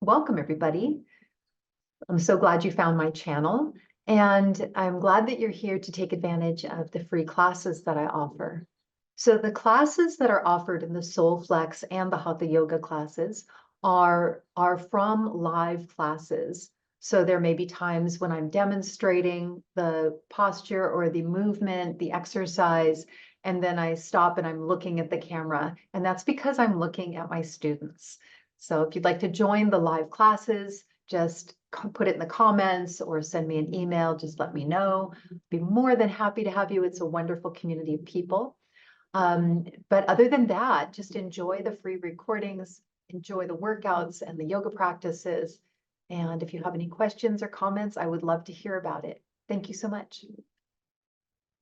welcome everybody. I'm so glad you found my channel, and I'm glad that you're here to take advantage of the free classes that I offer. So the classes that are offered in the Soul Flex and the Hatha Yoga classes are from live classes. So there may be times when I'm demonstrating the posture or the movement, the exercise, and then I stop and I'm looking at the camera, and that's because I'm looking at my students. So if you'd like to join the live classes, just put it in the comments or send me an email, just let me know. I'd be more than happy to have you. It's a wonderful community of people. But other than that, just enjoy the free recordings, enjoy the workouts and the yoga practices. And if you have any questions or comments, I would love to hear about it. Thank you so much.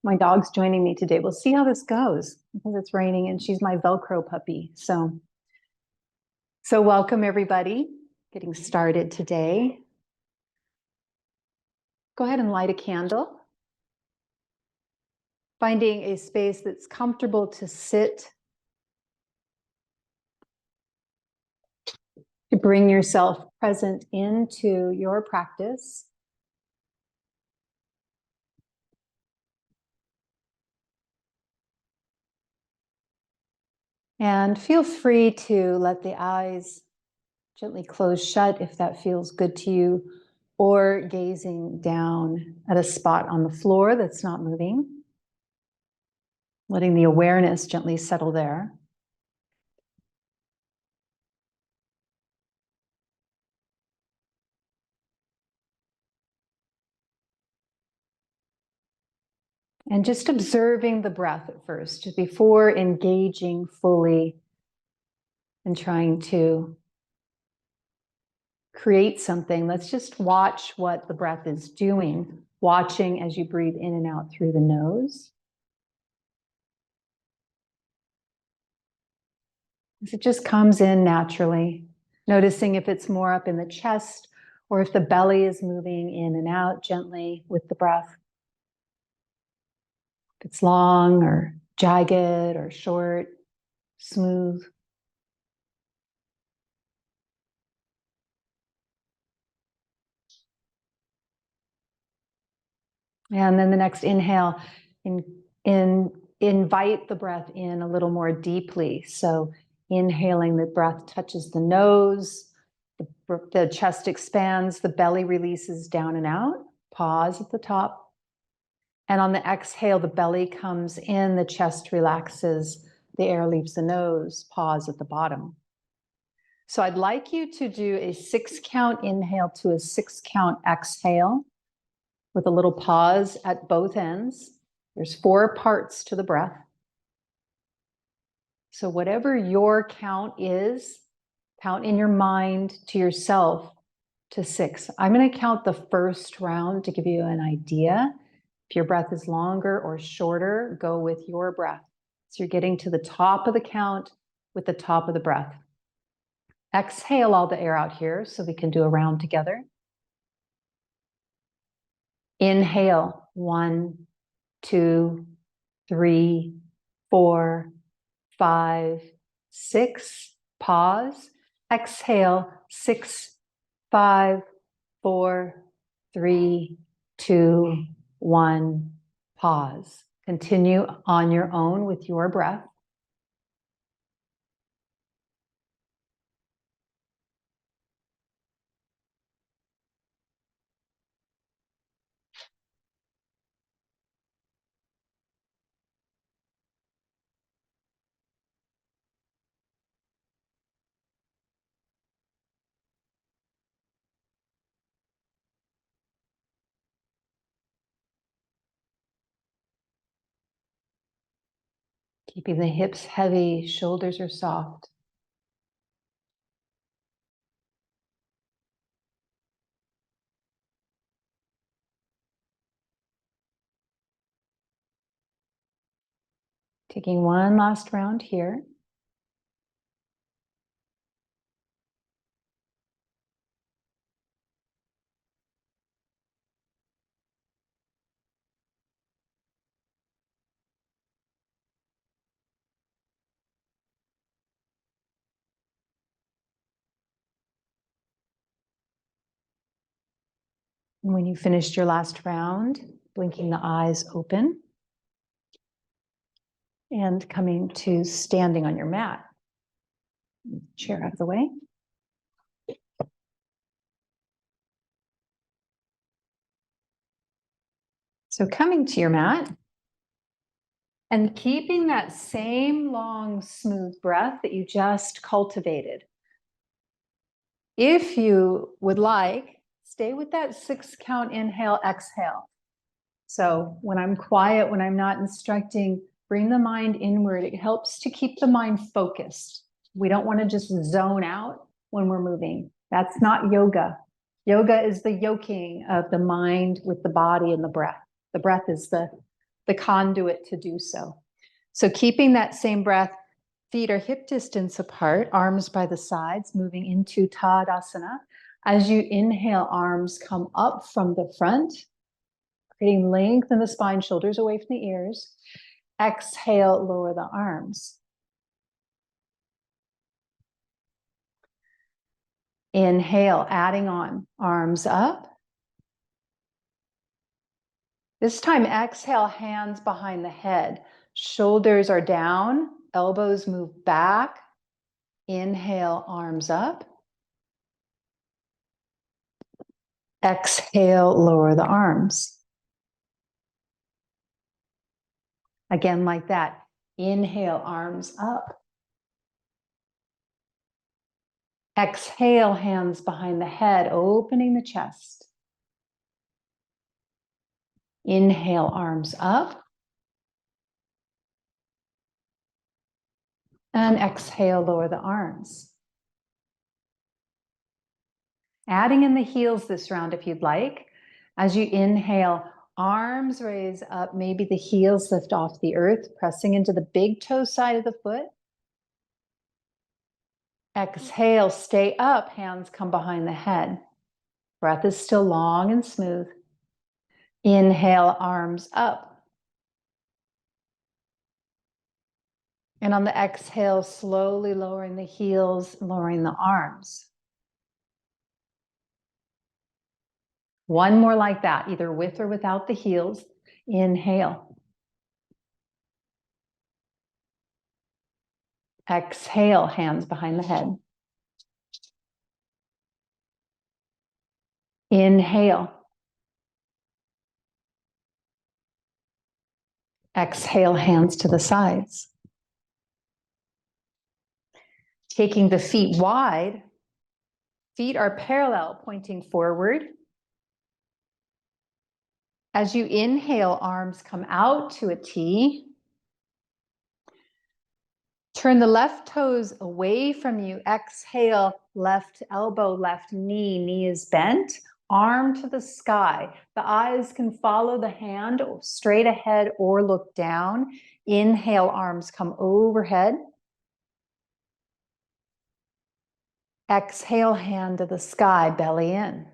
My dog's joining me today. We'll see how this goes because it's raining and she's my Velcro puppy. So welcome everybody. Getting started today. Go ahead and light a candle. Finding a space that's comfortable to sit. To bring yourself present into your practice. And feel free to let the eyes gently close shut if that feels good to you, or gazing down at a spot on the floor that's not moving. Letting the awareness gently settle there. And just observing the breath at first, just before engaging fully and trying to create something. Let's just watch what the breath is doing, watching as you breathe in and out through the nose. As it just comes in naturally, noticing if it's more up in the chest or if the belly is moving in and out gently with the breath. If it's long or jagged or short, smooth. And then the next inhale, invite the breath in a little more deeply. So inhaling, the breath touches the nose, the chest expands, the belly releases down and out. Pause at the top. And on the exhale, the belly comes in, the chest relaxes, the air leaves the nose. Pause at the bottom. So I'd like you to do a 6-count inhale to a 6-count exhale with a little pause at both ends. There's 4 parts to the breath. So whatever your count is, count in your mind to yourself to 6. I'm going to count the first round to give you an idea. If your breath is longer or shorter, go with your breath. So you're getting to the top of the count with the top of the breath. Exhale all the air out here so we can do a round together. Inhale, 1, 2, 3, 4, 5, 6. Pause. Exhale, 6, 5, 4, 3, 2, 1. Pause. Continue on your own with your breath. Keeping the hips heavy, shoulders are soft. Taking one last round here. And when you finished your last round, blinking the eyes open and coming to standing on your mat. Chair out of the way. So coming to your mat and keeping that same long, smooth breath that you just cultivated. If you would like, stay with that 6 count inhale, exhale. So when I'm quiet, when I'm not instructing, bring the mind inward. It helps to keep the mind focused. We don't want to just zone out when we're moving. That's not yoga. Yoga is the yoking of the mind with the body and the breath. The breath is the conduit to do so. So keeping that same breath, feet are hip distance apart, arms by the sides, moving into Tadasana. As you inhale, arms come up from the front, creating length in the spine, shoulders away from the ears. Exhale, lower the arms. Inhale, adding on, arms up. This time, exhale, hands behind the head. Shoulders are down, elbows move back. Inhale, arms up. Exhale, lower the arms. Again, like that. Inhale, arms up. Exhale, hands behind the head, opening the chest. Inhale, arms up. And exhale, lower the arms. Adding in the heels this round if you'd like. As you inhale, arms raise up, maybe the heels lift off the earth, pressing into the big toe side of the foot. Exhale, stay up, hands come behind the head. Breath is still long and smooth. Inhale, arms up. And on the exhale, slowly lowering the heels, lowering the arms. One more like that, either with or without the heels. Inhale. Exhale, hands behind the head. Inhale. Exhale, hands to the sides. Taking the feet wide, feet are parallel, pointing forward. As you inhale, arms come out to a T. Turn the left toes away from you. Exhale, left elbow, left knee. Knee is bent, arm to the sky. The eyes can follow the hand straight ahead or look down. Inhale, arms come overhead. Exhale, hand to the sky, belly in.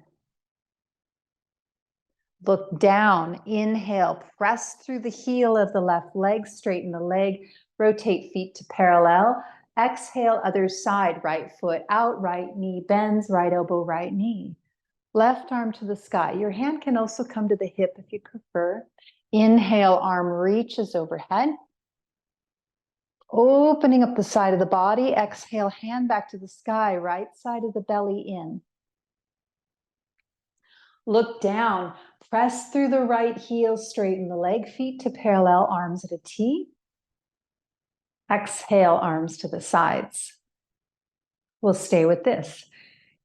Look down, inhale, press through the heel of the left leg, straighten the leg, rotate feet to parallel. Exhale, other side, right foot out, right knee bends, right elbow, right knee. Left arm to the sky. Your hand can also come to the hip if you prefer. Inhale, arm reaches overhead. Opening up the side of the body. Exhale, hand back to the sky, right side of the belly in. Look down, press through the right heel, straighten the leg, feet to parallel, arms at a T. Exhale, arms to the sides. We'll stay with this.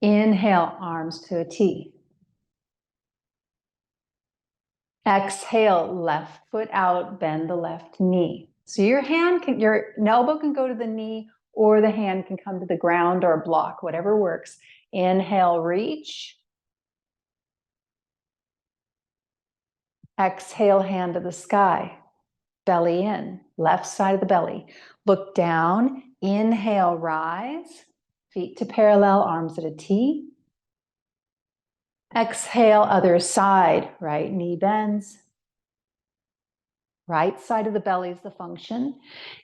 Inhale, arms to a T. Exhale, left foot out, bend the left knee. So your elbow can go to the knee, or the hand can come to the ground or block, whatever works. Inhale, reach. Exhale, hand to the sky, belly in, left side of the belly. Look down, inhale, rise, feet to parallel, arms at a T. Exhale, other side, right knee bends. Right side of the belly is the function.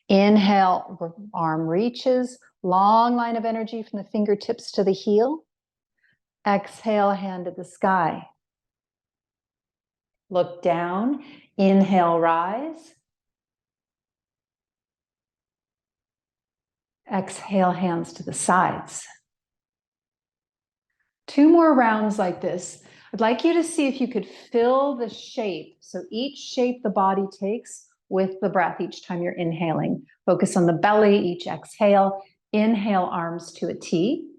Inhale, arm reaches, long line of energy from the fingertips to the heel. Exhale, hand to the sky. Look down. Inhale, rise. Exhale, hands to the sides. 2 more rounds like this. I'd like you to see if you could fill the shape. So each shape the body takes with the breath each time you're inhaling. Focus on the belly, each exhale. Inhale, arms to a T.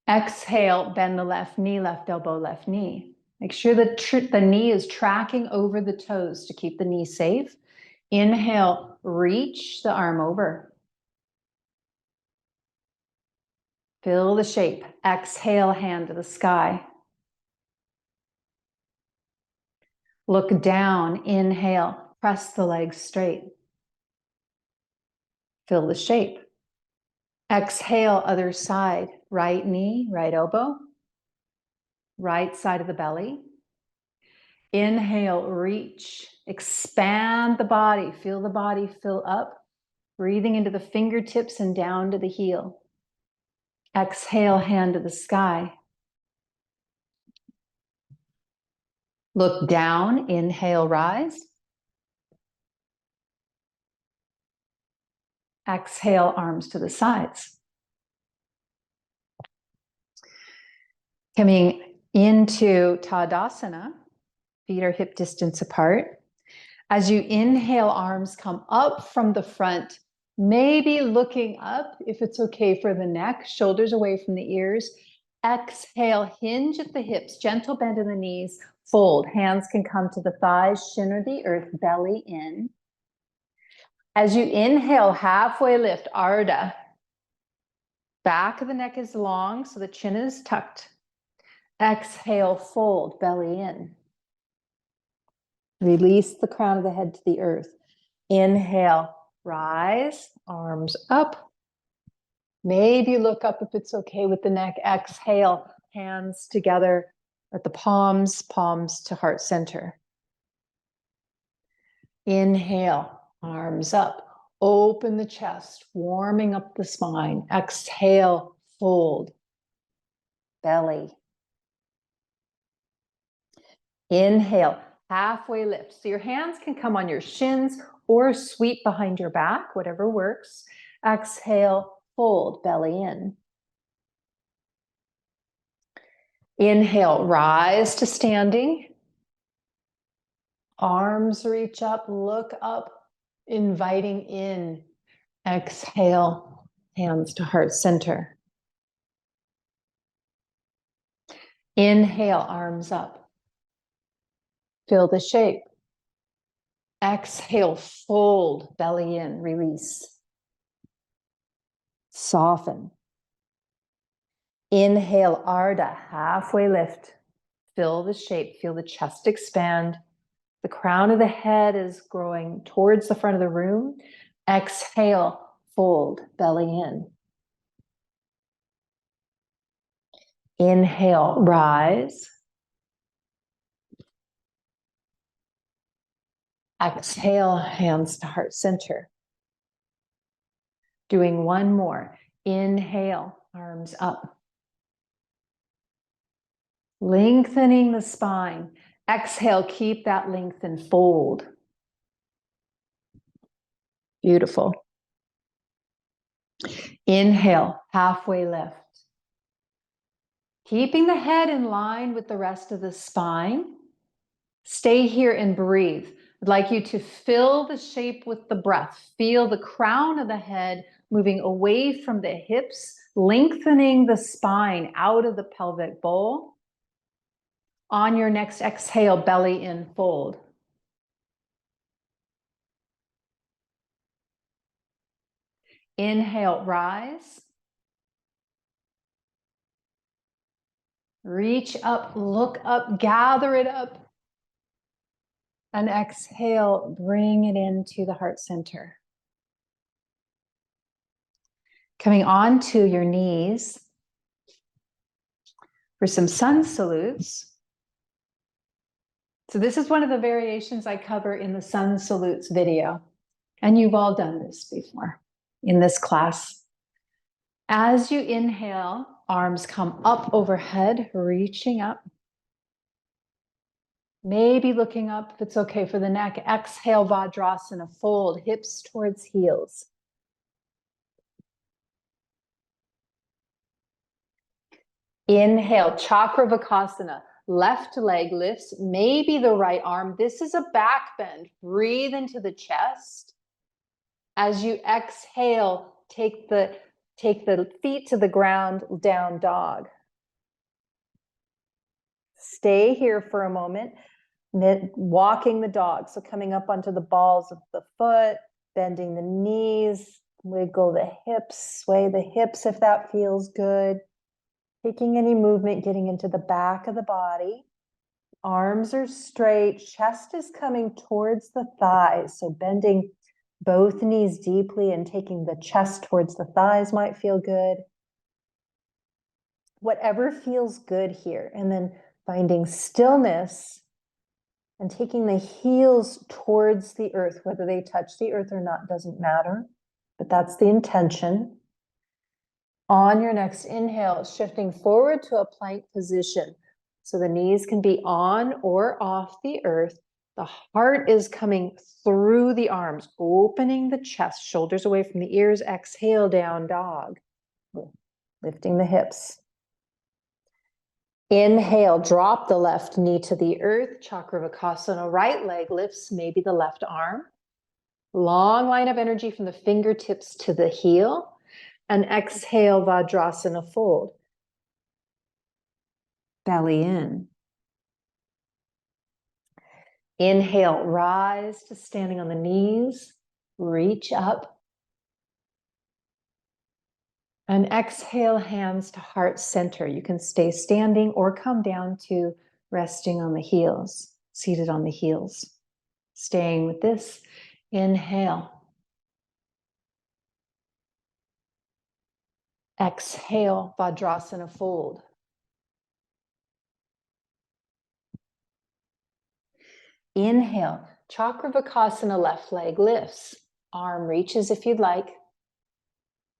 Exhale, bend the left knee, left elbow, left knee. Make sure the knee is tracking over the toes to keep the knee safe. Inhale, reach the arm over. Fill the shape. Exhale, hand to the sky. Look down. Inhale, press the legs straight. Fill the shape. Exhale, other side. Right knee, right elbow. Right side of the belly. Inhale, reach. Expand the body. Feel the body fill up. Breathing into the fingertips and down to the heel. Exhale, hand to the sky. Look down. Inhale, rise. Exhale, arms to the sides. Coming into Tadasana, feet are hip distance apart. As you inhale, arms come up from the front, maybe looking up if it's okay for the neck, shoulders away from the ears. Exhale, hinge at the hips, gentle bend in the knees, fold. Hands can come to the thighs, shin or the earth, belly in. As you inhale, halfway lift, Ardha. Back of the neck is long, so the chin is tucked. Exhale, fold, belly in. Release the crown of the head to the earth. Inhale, rise, arms up. Maybe look up if it's okay with the neck. Exhale, hands together at the palms, palms to heart center. Inhale, arms up. Open the chest, warming up the spine. Exhale, fold, belly. Inhale, halfway lift. So your hands can come on your shins or sweep behind your back, whatever works. Exhale, fold, belly in. Inhale, rise to standing. Arms reach up, look up, inviting in. Exhale, hands to heart center. Inhale, arms up. Fill the shape. Exhale, fold, belly in, release. Soften. Inhale, Ardha, halfway lift. Fill the shape, feel the chest expand. The crown of the head is growing towards the front of the room. Exhale, fold, belly in. Inhale, rise. Exhale, hands to heart center. Doing one more. Inhale, arms up. Lengthening the spine. Exhale, keep that length and fold. Beautiful. Inhale, halfway lift. Keeping the head in line with the rest of the spine. Stay here and breathe. I'd like you to fill the shape with the breath. Feel the crown of the head moving away from the hips, lengthening the spine out of the pelvic bowl. On your next exhale, belly in, fold. Inhale, rise. Reach up, look up, gather it up. And exhale, bring it into the heart center. Coming onto your knees for some sun salutes. So this is one of the variations I cover in the sun salutes video. And you've all done this before in this class. As you inhale, arms come up overhead, reaching up. Maybe looking up if it's okay for the neck. Exhale, Vajrasana, fold, hips towards heels. Inhale, Chakravakasana, left leg lifts, maybe the right arm. This is a back bend. Breathe into the chest. As you exhale, take the feet to the ground, down dog. Stay here for a moment, walking the dog. So coming up onto the balls of the foot, bending the knees, wiggle the hips, sway the hips if that feels good. Taking any movement, getting into the back of the body. Arms are straight, chest is coming towards the thighs. So bending both knees deeply and taking the chest towards the thighs might feel good. Whatever feels good here. And then finding stillness and taking the heels towards the earth, whether they touch the earth or not, doesn't matter, but that's the intention. On your next inhale, shifting forward to a plank position. So the knees can be on or off the earth. The heart is coming through the arms, opening the chest, shoulders away from the ears. Exhale, down dog. Lifting the hips. Inhale, drop the left knee to the earth. Chakravakasana, right leg lifts, maybe the left arm. Long line of energy from the fingertips to the heel. And exhale, Vajrasana, fold. Belly in. Inhale, rise to standing on the knees. Reach up. And exhale, hands to heart center. You can stay standing or come down to resting on the heels, seated on the heels. Staying with this. Inhale. Exhale, Vajrasana, fold. Inhale, Chakravakasana, left leg lifts. Arm reaches if you'd like.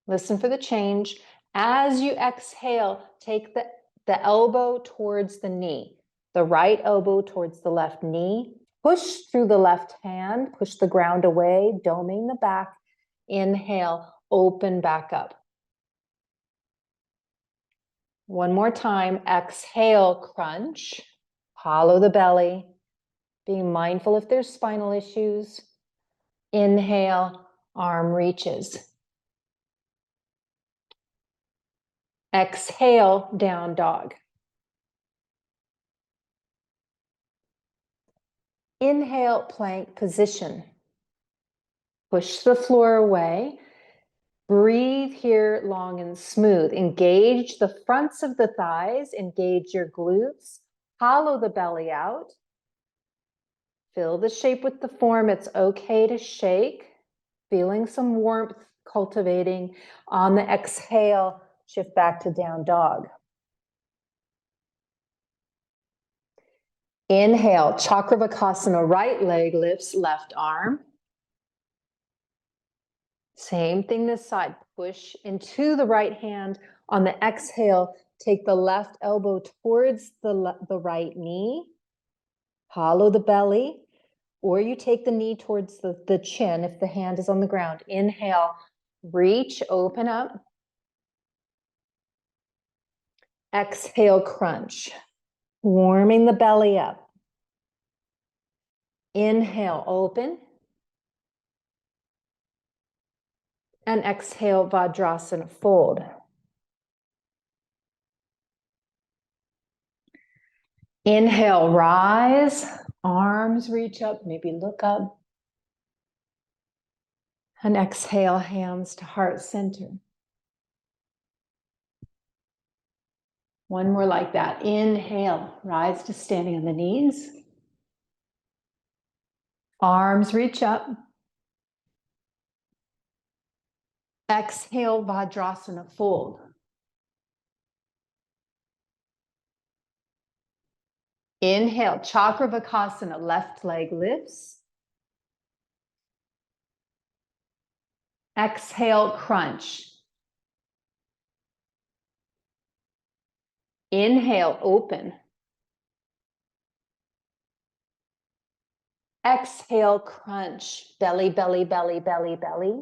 Listen for the change. As you exhale, take the elbow towards the knee. The right elbow towards the left knee. Push through the left hand. Push the ground away, doming the back. Inhale, open back up. One more time. Exhale, crunch. Hollow the belly. Being mindful if there's spinal issues. Inhale, arm reaches. Exhale, down dog. Inhale, plank position. Push the floor away. Breathe here long and smooth. Engage the fronts of the thighs. Engage your glutes. Hollow the belly out. Fill the shape with the form. It's okay to shake. Feeling some warmth cultivating. On the exhale, shift back to down dog. Inhale, Chakravakasana, right leg lifts, left arm. Same thing this side. Push into the right hand. On the exhale, take the left elbow towards the right knee. Hollow the belly. Or you take the knee towards the chin if the hand is on the ground. Inhale, reach, open up. Exhale, crunch. Warming the belly up. Inhale, open. And exhale, Vajrasana, fold. Inhale, rise. Arms reach up, maybe look up. And exhale, hands to heart center. One more like that. Inhale, rise to standing on the knees. Arms reach up. Exhale, Vajrasana, fold. Inhale, Chakravakasana, left leg lifts. Exhale, crunch. Inhale, open. Exhale, crunch, belly, belly, belly, belly, belly.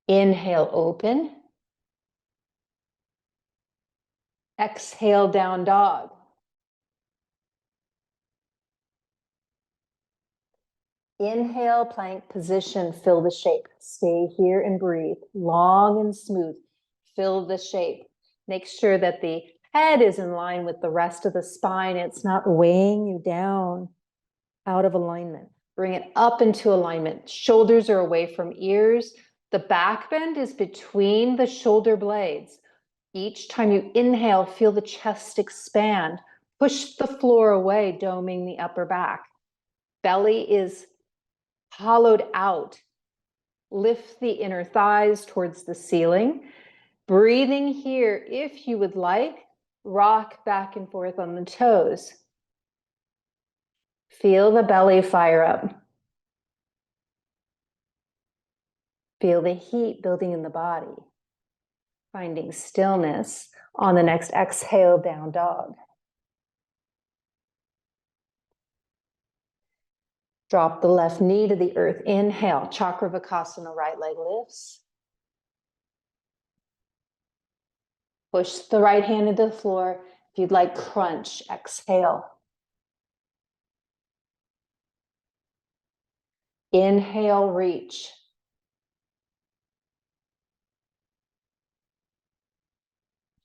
Inhale, open. Exhale, down dog. Inhale, plank position, fill the shape. Stay here and breathe, long and smooth. Fill the shape. Make sure that the head is in line with the rest of the spine. It's not weighing you down out of alignment. Bring it up into alignment. Shoulders are away from ears. The back bend is between the shoulder blades. Each time you inhale, feel the chest expand. Push the floor away, doming the upper back. Belly is hollowed out. Lift the inner thighs towards the ceiling. Breathing here, if you would like, rock back and forth on the toes. Feel the belly fire up. Feel the heat building in the body. Finding stillness on the next exhale, down dog. Drop the left knee to the earth. Inhale, Chakravakasana, right leg lifts. Push the right hand into the floor. If you'd like, crunch, exhale. Inhale, reach.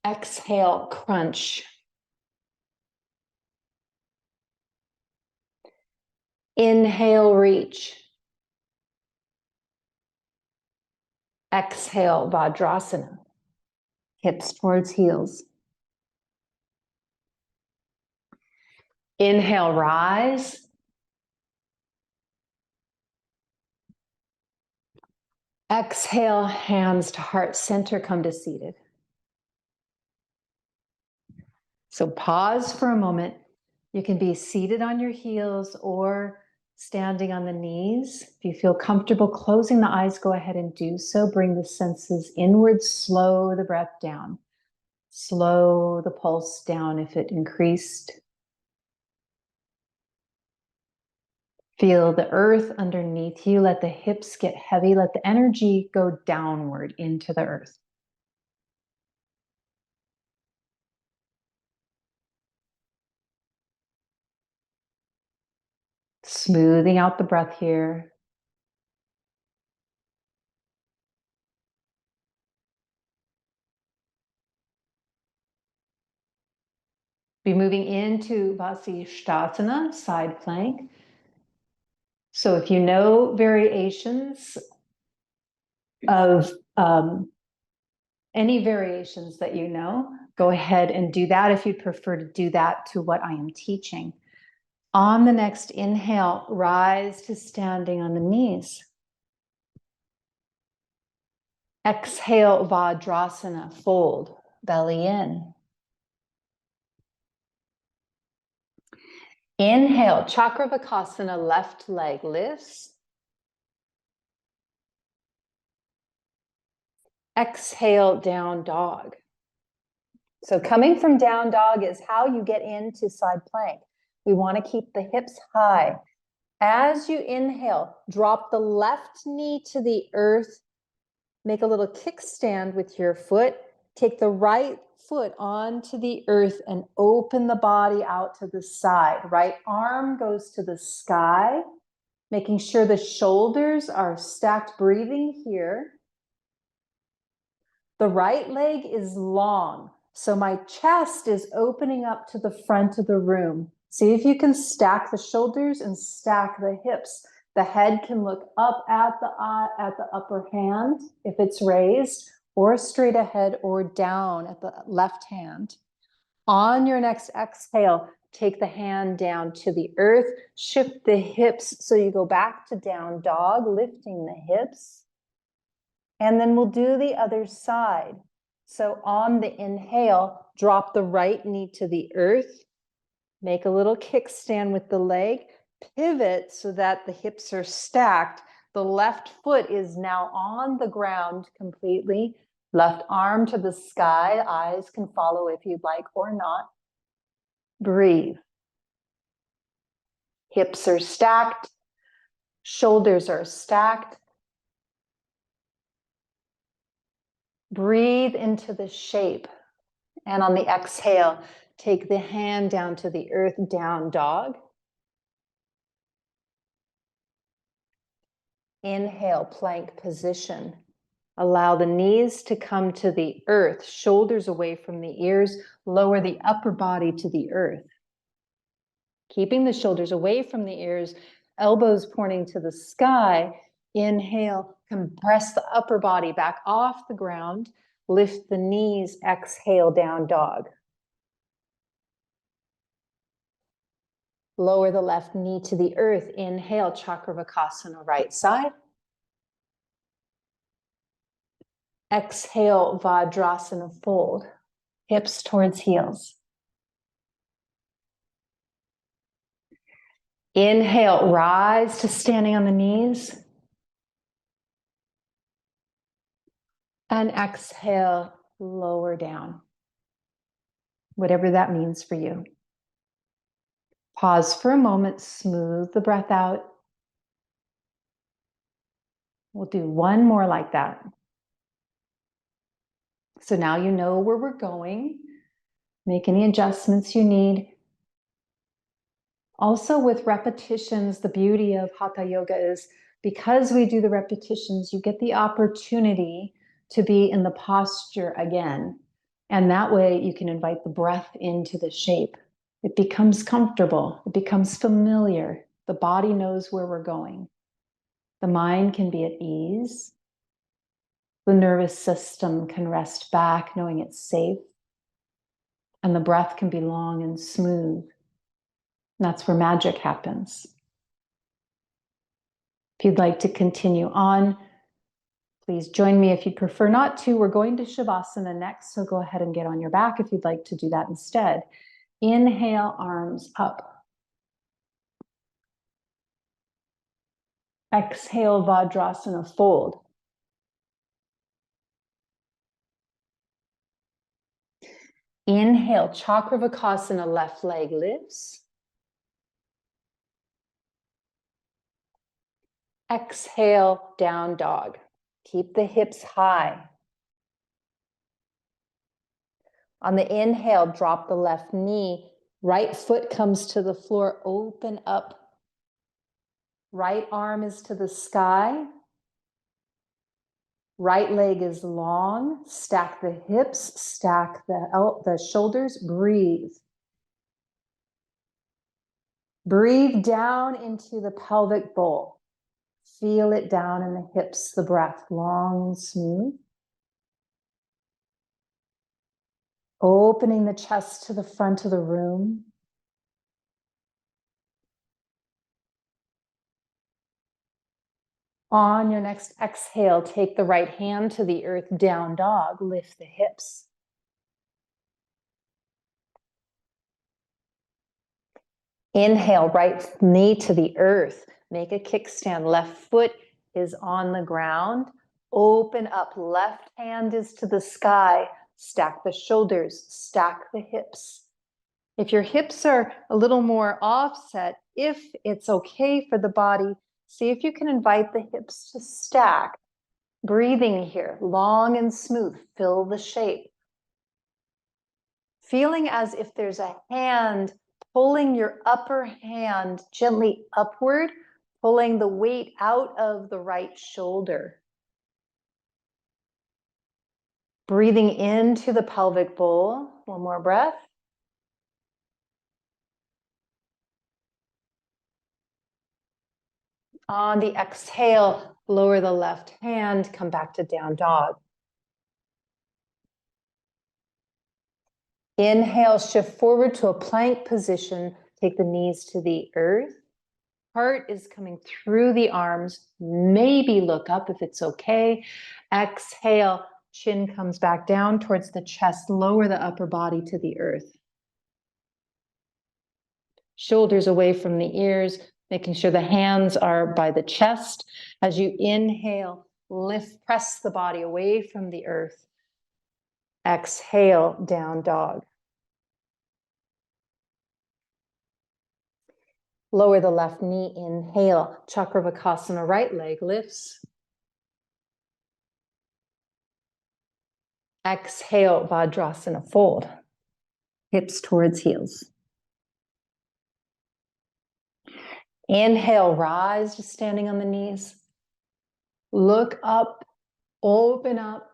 Exhale, crunch. Inhale, reach. Exhale, Vajrasana. Hips towards heels. Inhale, rise. Exhale, hands to heart center, come to seated. So pause for a moment. You can be seated on your heels or standing on the knees. If you feel comfortable closing the eyes, go ahead and do so. Bring the senses inward, slow the breath down. Slow the pulse down if it increased. Feel the earth underneath you. Let the hips get heavy. Let the energy go downward into the earth. Smoothing out the breath here. Be moving into Vasishthasana, side plank. So if you know variations of any variations that you know, go ahead and do that if you prefer to do that to what I am teaching. On the next inhale, rise to standing on the knees. Exhale, Vajrasana, fold, belly in. Inhale, Chakravakasana, left leg lifts. Exhale, down dog. So coming from down dog is how you get into side plank. We want to keep the hips high. As you inhale, drop the left knee to the earth. Make a little kickstand with your foot. Take the right foot onto the earth and open the body out to the side. Right arm goes to the sky, making sure the shoulders are stacked, breathing here. The right leg is long, so my chest is opening up to the front of the room. See if you can stack the shoulders and stack the hips. The head can look up at the upper hand if it's raised, or straight ahead or down at the left hand. On your next exhale, take the hand down to the earth, shift the hips so you go back to down dog, lifting the hips. And then we'll do the other side. So on the inhale, drop the right knee to the earth, make a little kickstand with the leg, pivot so that the hips are stacked. The left foot is now on the ground completely. Left arm to the sky. Eyes can follow if you'd like or not. Breathe. Hips are stacked. Shoulders are stacked. Breathe into the shape. And on the exhale, take the hand down to the earth, down dog. Inhale, plank position. Allow the knees to come to the earth, shoulders away from the ears, lower the upper body to the earth. Keeping the shoulders away from the ears, elbows pointing to the sky. Inhale, compress the upper body back off the ground. Lift the knees, exhale, down dog. Lower the left knee to the earth. Inhale, Chakravakasana, right side. Exhale, Vajrasana, fold. Hips towards heels. Inhale, rise to standing on the knees. And exhale, lower down. Whatever that means for you. Pause for a moment, smooth the breath out. We'll do one more like that. So now you know where we're going. Make any adjustments you need. Also with repetitions, the beauty of Hatha Yoga is because we do the repetitions, you get the opportunity to be in the posture again. And that way you can invite the breath into the shape. It becomes comfortable. It becomes familiar. The body knows where we're going. The mind can be at ease. The nervous system can rest back, knowing it's safe. And the breath can be long and smooth. And that's where magic happens. If you'd like to continue on, please join me. If you'd prefer not to, we're going to Shavasana next, so go ahead and get on your back if you'd like to do that instead. Inhale, arms up. Exhale, Vajrasana, fold. Inhale, Chakravakasana, left leg lifts. Exhale, down dog. Keep the hips high. On the inhale, drop the left knee. Right foot comes to the floor, open up. Right arm is to the sky. Right leg is long. Stack the hips, stack the shoulders, breathe. Breathe down into the pelvic bowl. Feel it down in the hips, the breath, long and smooth. Opening the chest to the front of the room. On your next exhale, take the right hand to the earth, down dog, lift the hips. Inhale, right knee to the earth. Make a kickstand. Left foot is on the ground. Open up. Left hand is to the sky. Stack the shoulders. Stack the hips. If your hips are a little more offset, if it's okay for the body, see if you can invite the hips to stack. Breathing here, long and smooth. Fill the shape. Feeling as if there's a hand pulling your upper hand gently upward, pulling the weight out of the right shoulder. Breathing into the pelvic bowl. One more breath. On the exhale, lower the left hand, come back to down dog. Inhale, shift forward to a plank position. Take the knees to the earth. Heart is coming through the arms. Maybe look up if it's okay. Exhale, chin comes back down towards the chest. Lower the upper body to the earth. Shoulders away from the ears, making sure the hands are by the chest. As you inhale, lift, press the body away from the earth. Exhale, down dog. Lower the left knee, inhale, Chakravakasana, right leg lifts. Exhale, Vajrasana, fold. Hips towards heels. Inhale, rise to standing on the knees. Look up, open up.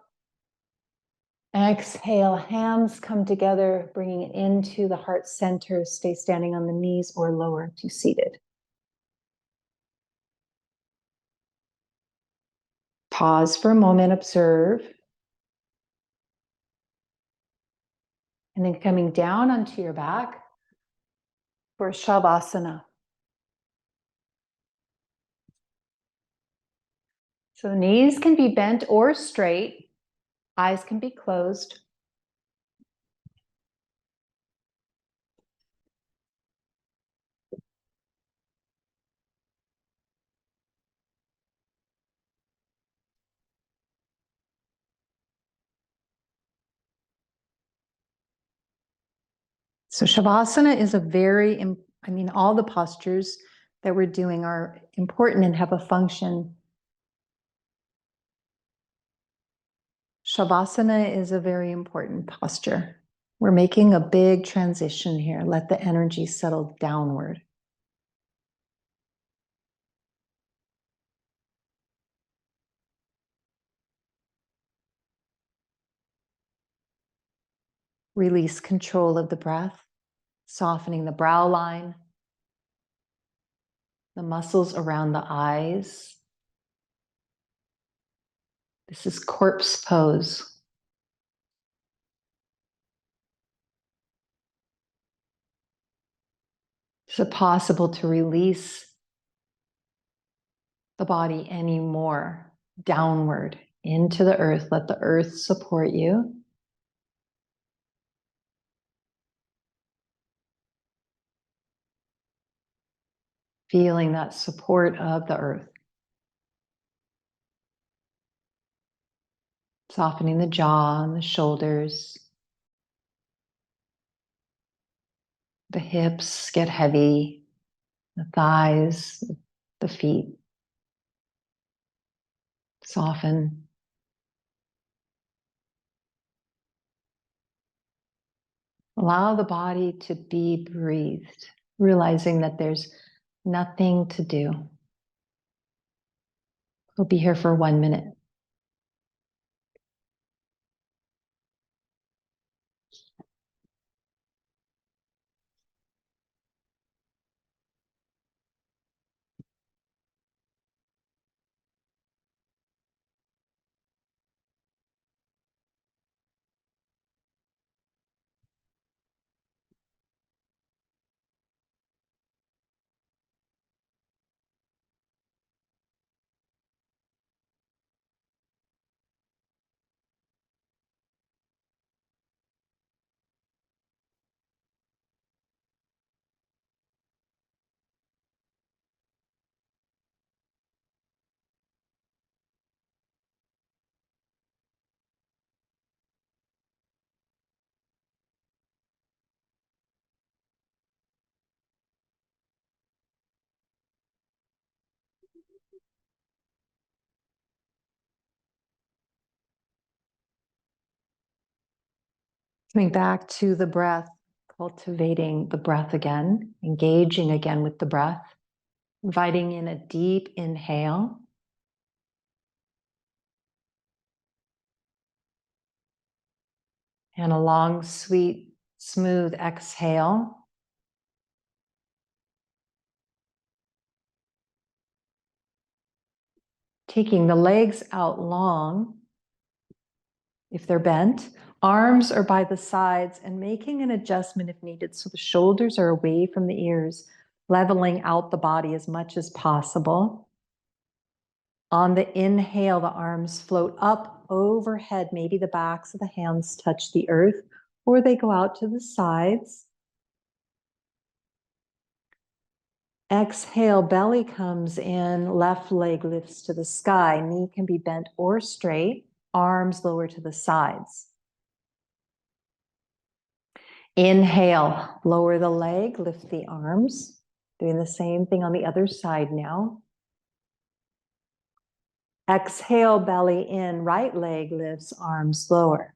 Exhale, hands come together, bringing it into the heart center. Stay standing on the knees or lower to seated. Pause for a moment, observe. And then coming down onto your back for Shavasana. So knees can be bent or straight. Eyes can be closed. So Shavasana is a very, all the postures that we're doing are important and have a function. Shavasana is a very important posture. We're making a big transition here. Let the energy settle downward. Release control of the breath, softening the brow line, the muscles around the eyes. This is corpse pose. Is it possible to release the body any more downward into the earth? Let the earth support you. Feeling that support of the earth. Softening the jaw and the shoulders. The hips get heavy, the thighs, the feet soften. Allow the body to be breathed, realizing that there's nothing to do. We'll be here for 1 minute. Coming back to the breath, cultivating the breath again, engaging again with the breath, inviting in a deep inhale. And a long, sweet, smooth exhale. Taking the legs out long, if they're bent, arms are by the sides, and making an adjustment if needed so the shoulders are away from the ears, leveling out the body as much as possible. On the inhale, the arms float up overhead. Maybe the backs of the hands touch the earth, or they go out to the sides. Exhale, belly comes in, left leg lifts to the sky. Knee can be bent or straight, arms lower to the sides. Inhale, lower the leg, lift the arms. Doing the same thing on the other side now. Exhale, belly in, right leg lifts, arms lower.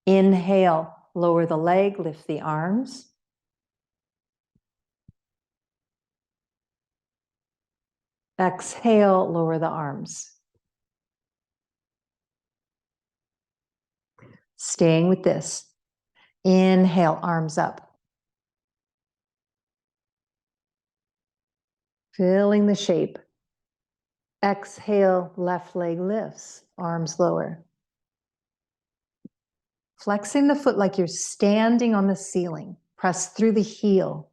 Inhale, lower the leg, lift the arms. Exhale, lower the arms. Staying with this. Inhale, arms up. Filling the shape. Exhale, left leg lifts, arms lower. Flexing the foot like you're standing on the ceiling. Press through the heel.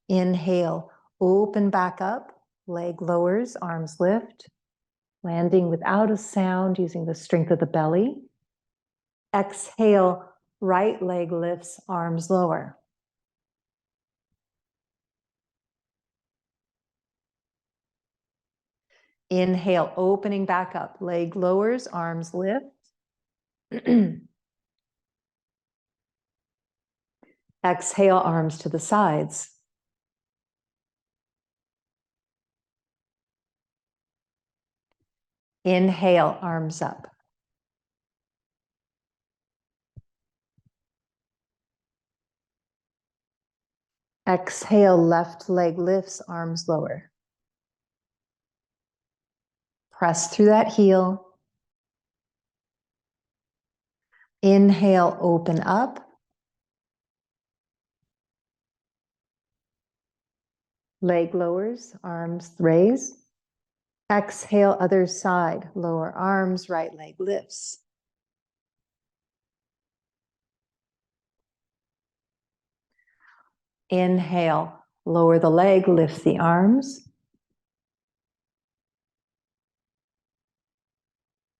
Inhale, open back up, leg lowers, arms lift. Landing without a sound using the strength of the belly. Exhale, right leg lifts, arms lower. Inhale, opening back up, leg lowers, arms lift. Exhale, arms to the sides. Inhale, arms up. Exhale, left leg lifts, arms lower. Press through that heel. Inhale, open up. Leg lowers, arms raise. Exhale, other side, lower arms, right leg lifts. Inhale, lower the leg, lift the arms.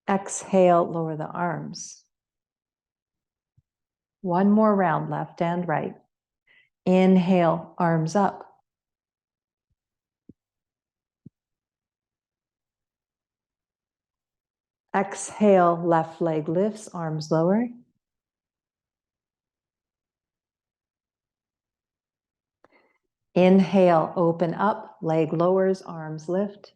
Exhale, lower the arms. One more round, left and right. Inhale, arms up. Exhale, left leg lifts, arms lower. Inhale, open up, leg lowers, arms lift.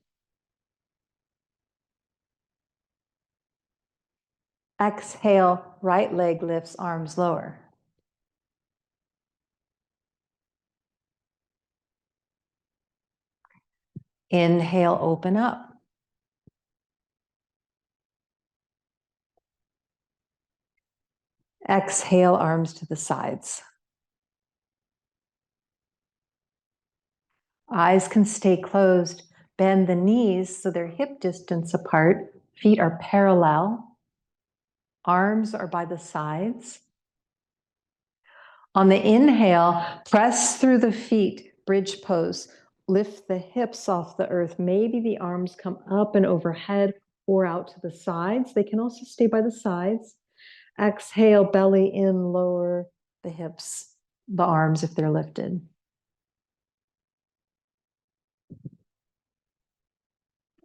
Exhale, right leg lifts, arms lower. Inhale, open up. Exhale, arms to the sides. Eyes can stay closed. Bend the knees so they're hip distance apart. Feet are parallel. Arms are by the sides. On the inhale, press through the feet, bridge pose. Lift the hips off the earth. Maybe the arms come up and overhead or out to the sides. They can also stay by the sides. Exhale, belly in, lower the hips, the arms if they're lifted.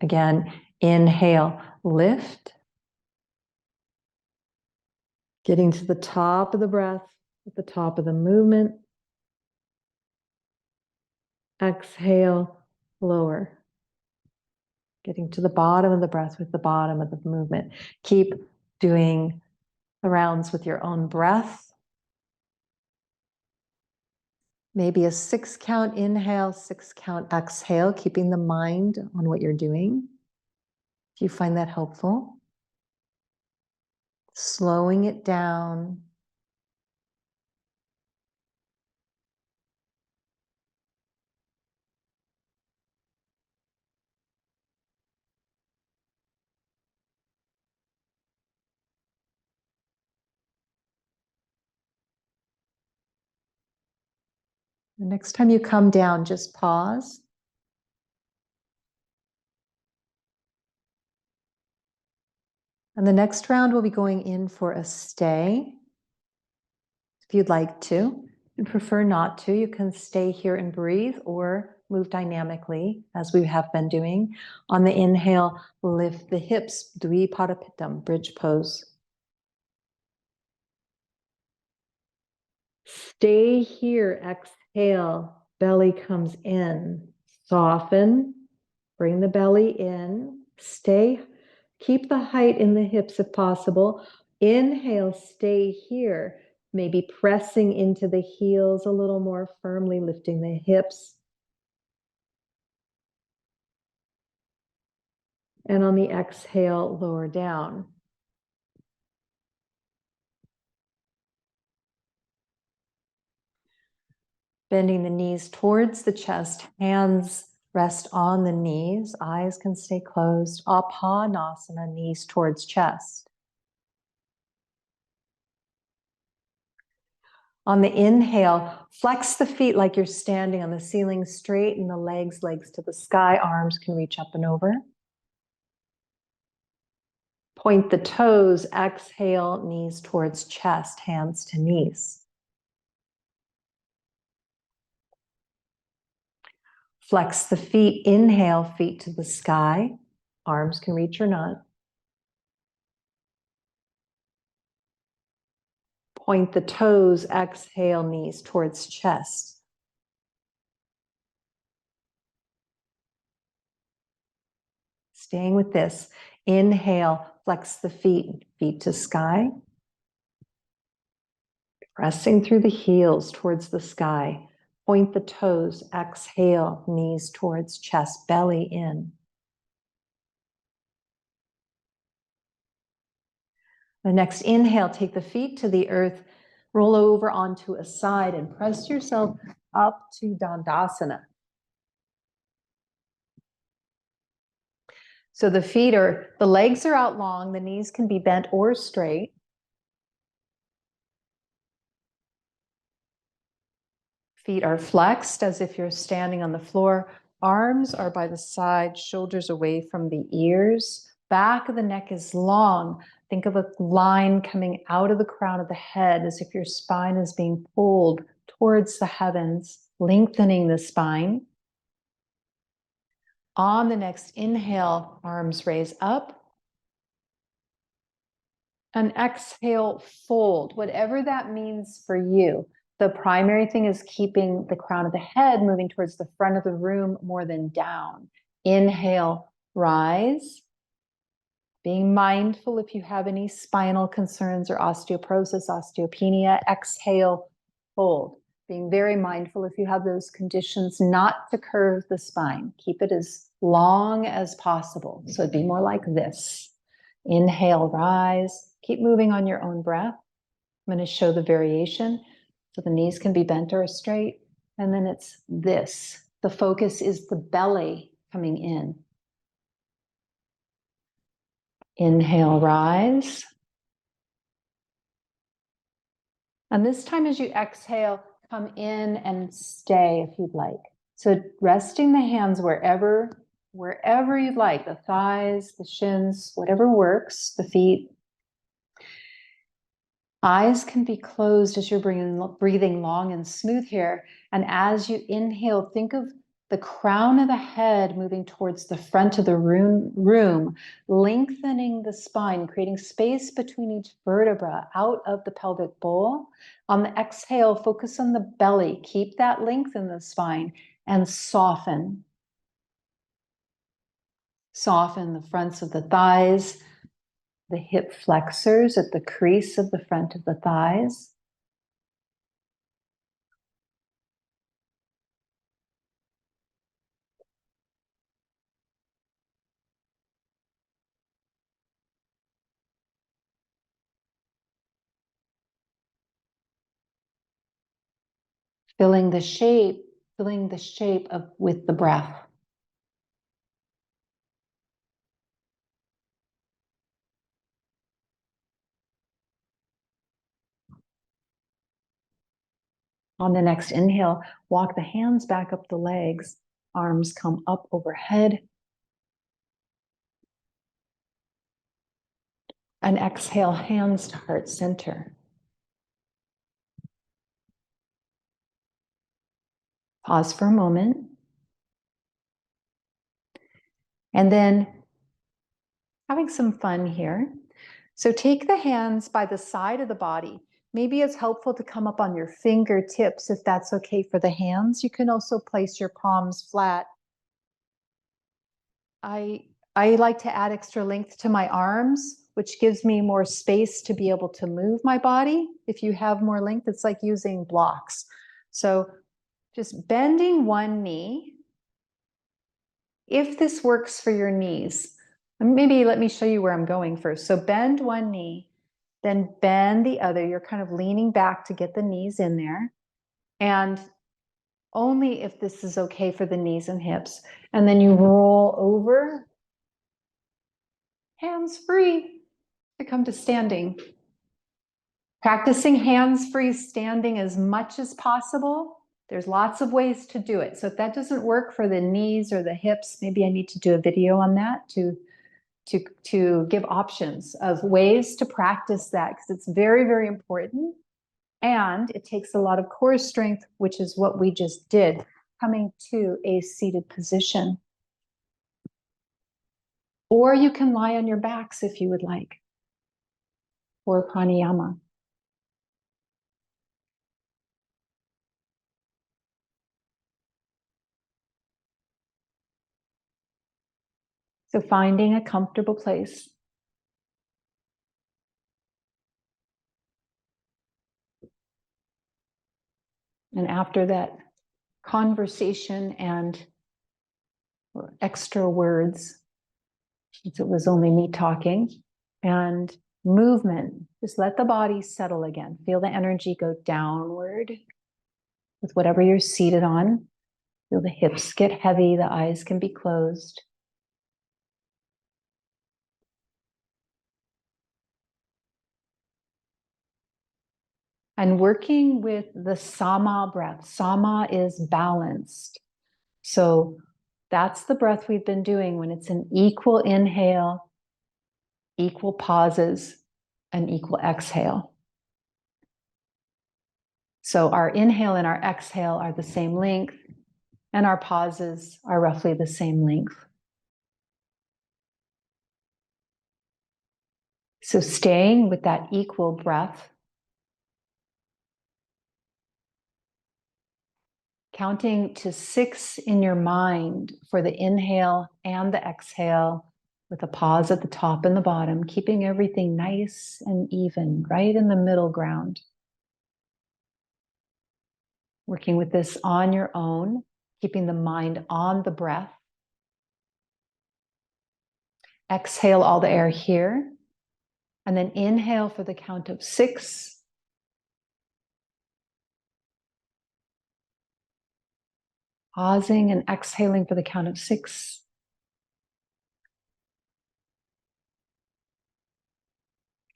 Again, inhale, lift. Getting to the top of the breath, at the top of the movement. Exhale, lower. Getting to the bottom of the breath with the bottom of the movement. Keep doing the rounds with your own breath. Maybe a 6 count inhale, 6 count exhale, keeping the mind on what you're doing. If you find that helpful. Slowing it down. The next time you come down, just pause. And the next round we'll be going in for a stay. If you'd like to, and prefer not to, you can stay here and breathe or move dynamically as we have been doing. On the inhale, lift the hips, Dvipadapitam, bridge pose. Stay here, exhale, belly comes in. Soften, bring the belly in, keep the height in the hips if possible. Inhale, stay here, maybe pressing into the heels a little more firmly, lifting the hips. And on the exhale, lower down. Bending the knees towards the chest, hands rest on the knees, eyes can stay closed. Apanasana, knees towards chest. On the inhale, flex the feet like you're standing on the ceiling, straighten the legs to the sky, arms can reach up and over. Point the toes, exhale, knees towards chest, hands to knees. Flex the feet, inhale, feet to the sky, arms can reach or not. Point the toes, exhale, knees towards chest. Staying with this. Inhale, flex the feet, feet to sky. Pressing through the heels towards the sky. Point the toes, exhale, knees towards chest, belly in. The next inhale, take the feet to the earth, roll over onto a side and press yourself up to Dandasana. So the legs are out long, the knees can be bent or straight. Feet are flexed as if you're standing on the floor. Arms are by the side, shoulders away from the ears. Back of the neck is long. Think of a line coming out of the crown of the head as if your spine is being pulled towards the heavens, lengthening the spine. On the next inhale, arms raise up. And exhale, fold, whatever that means for you. The primary thing is keeping the crown of the head moving towards the front of the room more than down. Inhale, rise. Being mindful if you have any spinal concerns or osteoporosis, osteopenia. Exhale, fold. Being very mindful if you have those conditions not to curve the spine. Keep it as long as possible. So it'd be more like this. Inhale, rise. Keep moving on your own breath. I'm going to show the variation. So the knees can be bent or straight. And then it's this. The focus is the belly coming in. Inhale, rise. And this time as you exhale, come in and stay if you'd like. So resting the hands wherever you'd like, the thighs, the shins, whatever works, the feet. Eyes can be closed as you're breathing long and smooth here. And as you inhale, think of the crown of the head moving towards the front of the room, lengthening the spine, creating space between each vertebra out of the pelvic bowl. On the exhale, focus on the belly. Keep that length in the spine and soften. Soften the fronts of the thighs, the hip flexors at the crease of the front of the thighs. Filling the shape with the breath. On the next inhale, walk the hands back up the legs, arms come up overhead. And exhale, hands to heart center. Pause for a moment. And then having some fun here. So take the hands by the side of the body. maybe it's helpful to come up on your fingertips if that's okay for the hands. You can also place your palms flat. I like to add extra length to my arms, which gives me more space to be able to move my body. If you have more length, it's like using blocks. So just bending one knee. If this works for your knees, maybe let me show you where I'm going first. So bend one knee, then bend the other. You're kind of leaning back to get the knees in there. And only if this is okay for the knees and hips. And then you roll over, hands free, to come to standing. Practicing hands-free standing as much as possible. There's lots of ways to do it. So if that doesn't work for the knees or the hips, maybe I need to do a video on that to give options of ways to practice that, because it's very, very important. And it takes a lot of core strength, which is what we just did, coming to a seated position. Or you can lie on your backs if you would like, for pranayama. So finding a comfortable place. And after that conversation and extra words, since it was only me talking, and movement, just let the body settle again. Feel the energy go downward with whatever you're seated on. Feel the hips get heavy, the eyes can be closed. And working with the sama breath. Sama is balanced. So that's the breath we've been doing when it's an equal inhale, equal pauses, and equal exhale. So our inhale and our exhale are the same length, and our pauses are roughly the same length. So staying with that equal breath, counting to 6 in your mind for the inhale and the exhale, with a pause at the top and the bottom, keeping everything nice and even, right in the middle ground. Working with this on your own, keeping the mind on the breath. Exhale all the air here, and then inhale for the count of 6. Pausing and exhaling for the count of 6.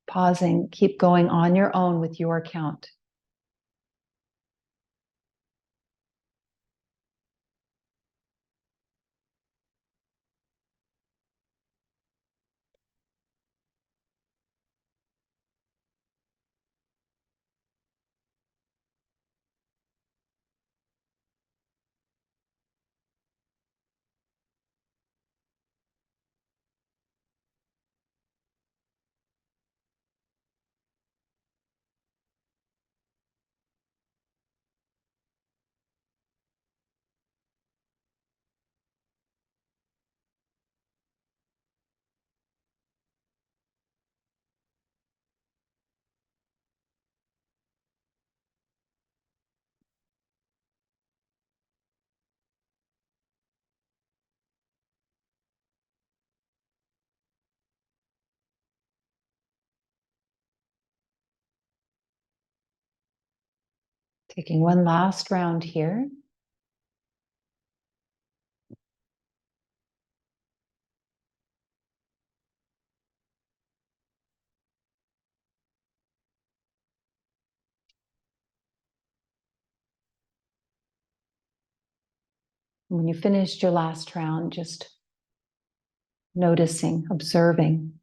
Pausing, keep going on your own with your count. Taking one last round here. When you finished your last round, just noticing, observing.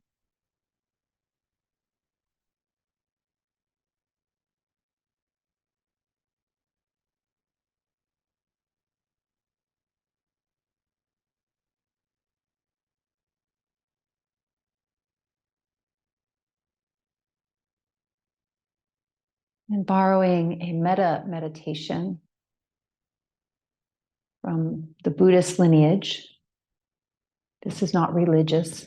And borrowing a metta meditation from the Buddhist lineage. This is not religious.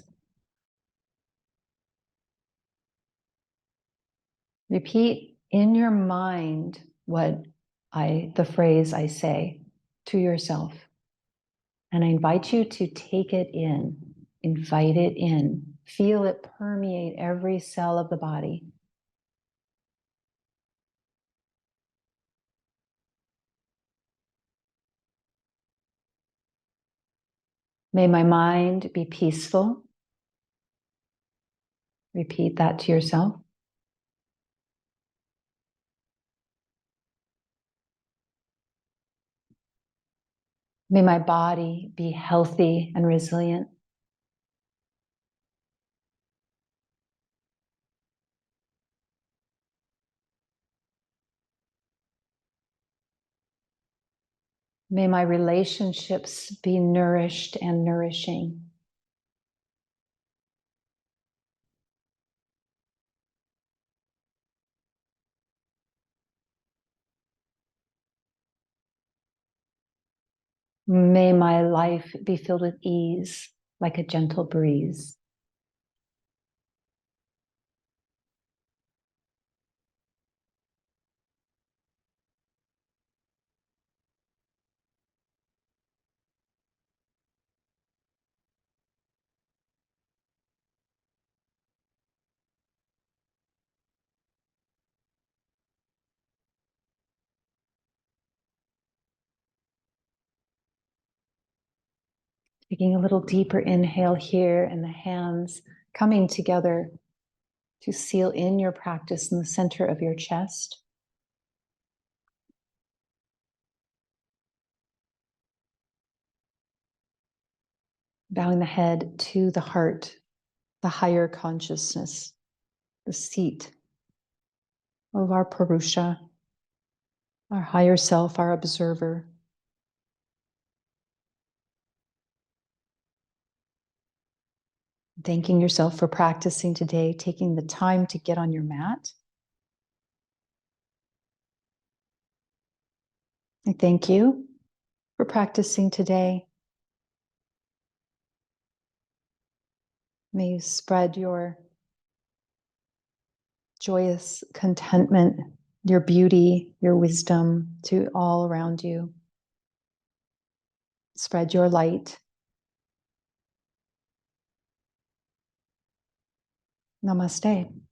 Repeat in your mind the phrase I say to yourself. And I invite you to take it in, invite it in, feel it permeate every cell of the body. May my mind be peaceful. Repeat that to yourself. May my body be healthy and resilient. May my relationships be nourished and nourishing. May my life be filled with ease, like a gentle breeze. Taking a little deeper inhale here, and the hands coming together to seal in your practice in the center of your chest. Bowing the head to the heart, the higher consciousness, the seat of our Purusha, our higher self, our observer. Thanking yourself for practicing today, taking the time to get on your mat. I thank you for practicing today. May you spread your joyous contentment, your beauty, your wisdom to all around you. Spread your light. Namaste.